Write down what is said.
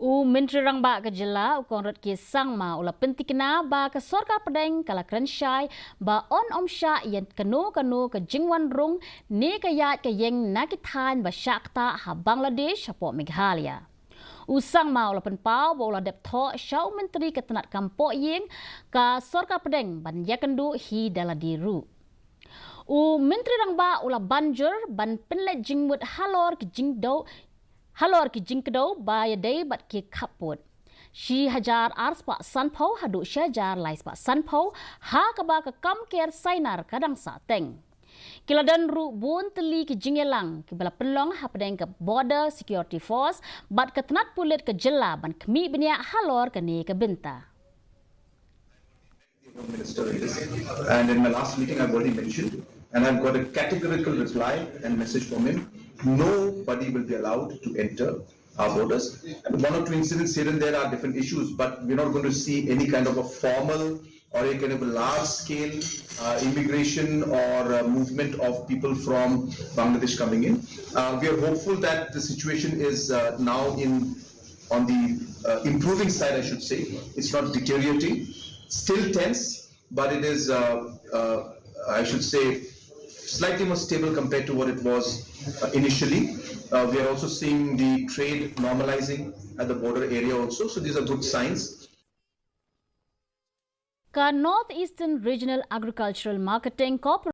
Menteri Rangba ke jela ukon ke sang ma ula pentikna ba ke sorka pedeng kala krensyai ba on omsha yen kanu ke Jingwanrung ni ke yat ke yeng nakitan ba syakta ha Bangladesh hapo Meghalaya. Usang ma ula penpau ba ula depto syau menteri ke tenat kampo yeng ka sorka pedeng ban yakendu hi dala diru. Menteri Rangba ula banjur ban penlet jingmut halor ke jingkdo ba yadai bat ke kaput. Shi hajar ars pak sanpau hadu syajar lais pak sanpau ha kaba ke kam ker sainar kadang sateng. Kiladan ru bun teli ke jingelang ke bala pelong ha pedeng ke border security force bat ke tenat pulit ke jela ban kemi benia halor ke ni ke benta. Minister in this. And in my last meeting, I've already mentioned, and I've got a categorical reply and message from him. Nobody will be allowed to enter our borders. And one or two incidents here and there are different issues, but we're not going to see any kind of a formal or a kind of a large-scale immigration or movement of people from Bangladesh coming in. We are hopeful that the situation is now on the improving side, I should say. It's not deteriorating. Still tense, but it is, I should say, slightly more stable compared to what it was initially. We are also seeing the trade normalizing at the border area also, so these are good signs. Ka Northeastern Regional Agricultural Marketing Corporation